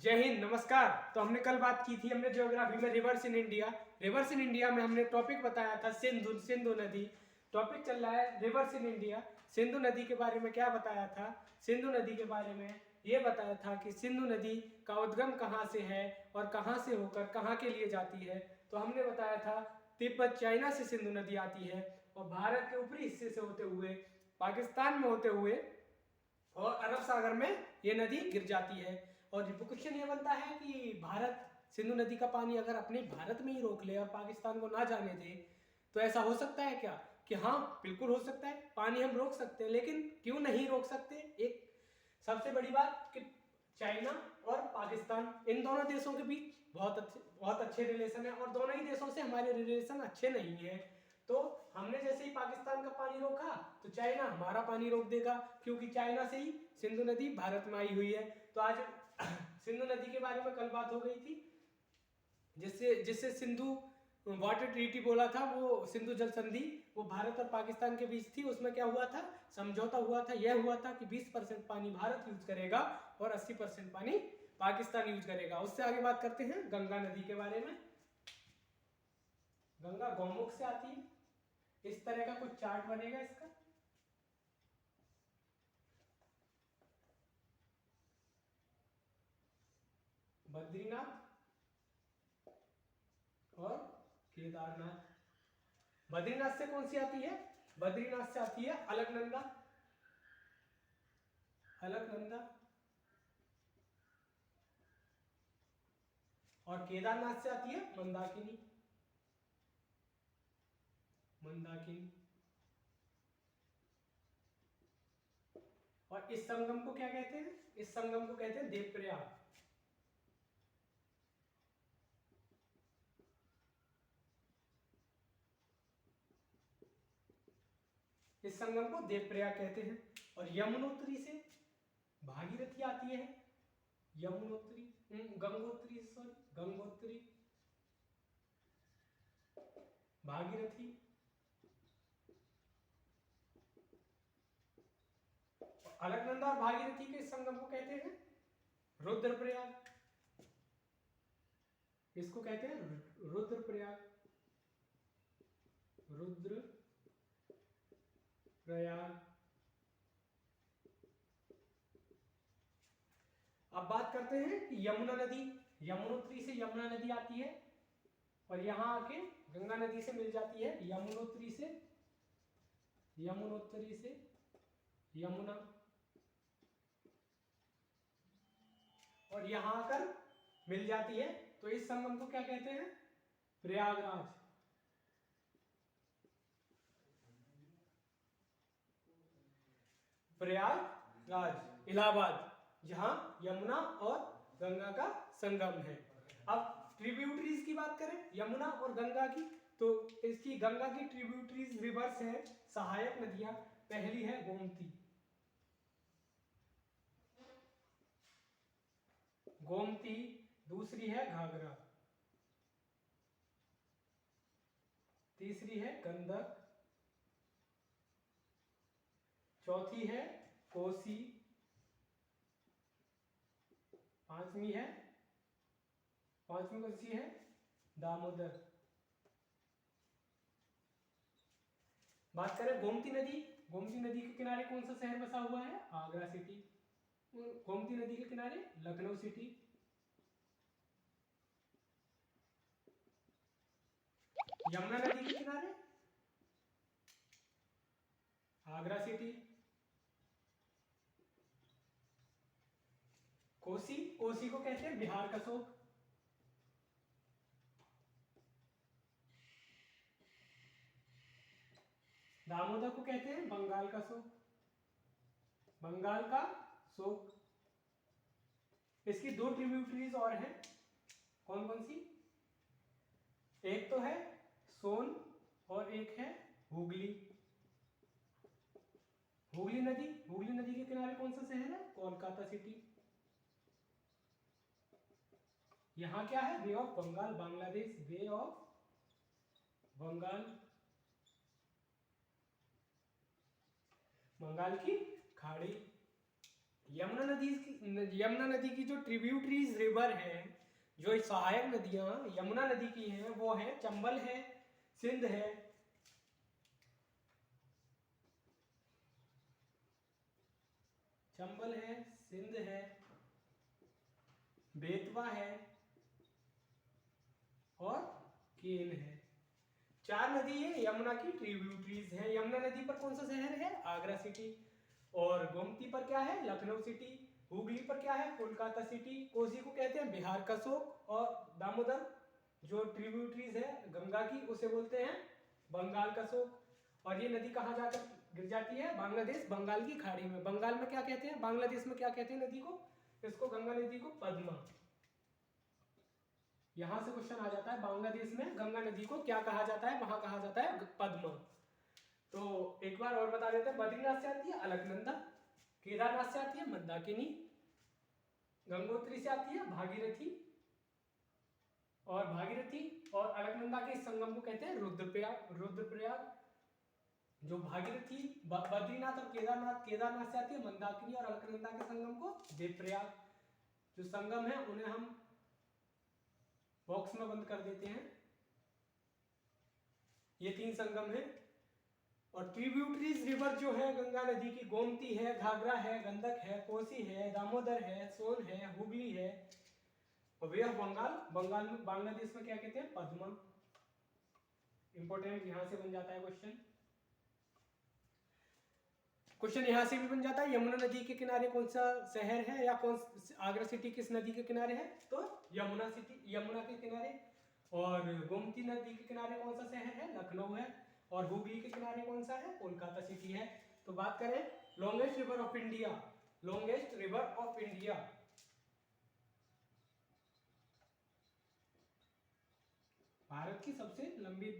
जय हिंद, नमस्कार। तो हमने कल बात की थी, हमने ज्योग्राफी में reverse in India. Reverse in India में हमने टॉपिक बताया था सिंधु नदी। टॉपिक चल रहा है रिवर्स इन इंडिया। सिंधु नदी के बारे में क्या बताया था? सिंधु नदी के बारे में ये बताया था कि सिंधु नदी का उद्गम कहाँ से है और कहाँ से होकर कहाँ के लिए जाती है। तो हमने बताया था तिब्बत चाइना से सिंधु नदी आती है और भारत के ऊपरी हिस्से से होते हुए पाकिस्तान में होते हुए और अरब सागर में ये नदी गिर जाती है। और क्वेश्चन ये बनता है कि भारत सिंधु नदी का पानी अगर अपने भारत में ही रोक ले और पाकिस्तान को ना जाने दे तो ऐसा हो सकता है क्या? कि हाँ, बिल्कुल हो सकता है, पानी हम रोक सकते हैं। लेकिन क्यों नहीं रोक सकते? एक सबसे बड़ी बात कि चाइना और पाकिस्तान, इन दोनों देशों के बीच बहुत अच्छे रिलेशन है और दोनों ही देशों से हमारे रिलेशन अच्छे नहीं है। तो हमने जैसे ही पाकिस्तान का पानी रोका तो चाइना हमारा पानी रोक देगा, क्योंकि चाइना से ही सिंधु नदी भारत में आई हुई है। तो आज सिंधु नदी के बारे में कल बात हो गई थी, जिससे जिससे सिंधु वाटर ट्रीटी बोला था, वो सिंधु जल संधि, वो भारत और पाकिस्तान के बीच थी। उसमें क्या हुआ था? समझौता हुआ था। यह हुआ था कि 20% पानी भारत यूज करेगा और 80% पानी पाकिस्तान यूज करेगा। उससे आगे बात करते हैं गंगा नदी के बारे में। गंगा गौमुख से आती है। इस तरह का कुछ चार्ट बनेगा इसका। बद्रीनाथ और केदारनाथ। बद्रीनाथ से कौन सी आती है? बद्रीनाथ से आती है अलकनंदा। अलकनंदा। और केदारनाथ से आती है मंदाकिनी। मंदाकिनी। और इस संगम को क्या कहते हैं? इस संगम को कहते हैं देवप्रयाग। इस संगम को देवप्रयाग कहते हैं। और यमुनोत्री से भागीरथी आती है। यमुनोत्री, गंगोत्री, सॉरी, गंगोत्री, भागीरथी। अलकनंदा और भागीरथी के संगम को कहते हैं रुद्रप्रयाग। इसको कहते हैं रुद्रप्रयाग। रुद्र प्रयाग। अब बात करते हैं कि यमुना नदी, यमुनोत्री से यमुना नदी आती है और यहां आके गंगा नदी से मिल जाती है। यमुनोत्री से, यमुनोत्री से यमुना, और यहां आकर मिल जाती है। तो इस संगम को क्या कहते हैं? प्रयागराज। प्रयागराज, इलाहाबाद, जहां यमुना और गंगा का संगम है। अब ट्रिब्यूटरीज की बात करें यमुना और गंगा की, तो इसकी गंगा की ट्रिब्यूटरीज रिवर्स है, सहायक नदियां। पहली है गोमती। गोमती। दूसरी है घाघरा। तीसरी है गंडक। चौथी है कोसी। पांचवी कौन सी है? दामोदर। बात करें गोमती नदी, गोमती नदी के किनारे कौन सा शहर बसा हुआ है? आगरा सिटी। गोमती नदी के किनारे लखनऊ सिटी। यमुना नदी के किनारे आगरा सिटी। कोसी, कोसी को कहते हैं बिहार का शोक। दामोदर को कहते हैं बंगाल का शोक। बंगाल का शोक। इसकी दो ट्रिब्यूटरीज और हैं। कौन कौन सी? एक तो है सोन और एक है हुगली। हुगली नदी, हुगली नदी के किनारे कौन सा शहर है? कोलकाता सिटी। यहां क्या है? Bay of Bengal, Bangladesh, bay of Bengal, Bengal की खाड़ी। यमुना नदी की जो ट्रिब्यूटरीज रिवर है, जो सहायक नदियां यमुना नदी की हैं, वो है चंबल है, सिंध है, चंबल है, सिंध है, बेतवा है और केन है। 4 नदी है यमुना की ट्रिब्यूटरीज है। यमुना नदी पर कौन सा शहर है? आगरा सिटी। और गोमती पर क्या है? लखनऊ सिटी। हुगली पर क्या है? कोलकाता सिटी। कोसी को कहते हैं बिहार का शोक। और दामोदर जो ट्रिब्यूटरीज है गंगा की, उसे बोलते हैं बंगाल का शोक। और ये नदी कहाँ जाकर गिर जाती है? बांग्लादेश बंगाल की खाड़ी में। बंगाल में क्या कहते हैं? बांग्लादेश में क्या कहते हैं नदी को? इसको गंगा नदी को पद्मा। यहां से क्वेश्चन आ जाता है, बांग्लादेश में गंगा नदी को क्या कहा जाता है? वहां कहा जाता है पद्मा। तो एक बार और बता देते हैं, बद्रीनाथ से आती है अलकनंदा, केदारनाथ से आती है मंदाकिनी, गंगोत्री से आती है भागीरथी, और भागीरथी और अलकनंदा के संगम को कहते हैं रुद्रप्रयाग। रुद्रप्रयाग जो भागीरथी, बद्रीनाथ और केदारनाथ से आती है मंदाकिनी, और अलकनंदा के संगम को देवप्रयाग। जो संगम है उन्हें हम बॉक्स में बंद कर देते हैं। ये 3 संगम है। और ट्रिब्यूटरीज रिवर जो है गंगा नदी की, गोमती है, घाघरा है, गंडक है, कोसी है, दामोदर है, सोन है, हुगली है, और वे ऑफ बंगाल में, बांग्लादेश में क्या कहते हैं? पद्मा। इंपॉर्टेंट यहां से बन जाता है क्वेश्चन। क्वेश्चन यहां से भी बन जाता है, यमुना नदी के किनारे कौन सा शहर है, या कौन आगरा सिटी किस नदी के किनारे है? तो यमुना सिटी, यमुना के किनारे। और गोमती नदी के किनारे कौन सा शहर है? लखनऊ है। और हुगली के किनारे कौन सा है? कोलकाता सिटी है। तो बात करें longest river of India, longest river of India, Bharat की सबसे लंबी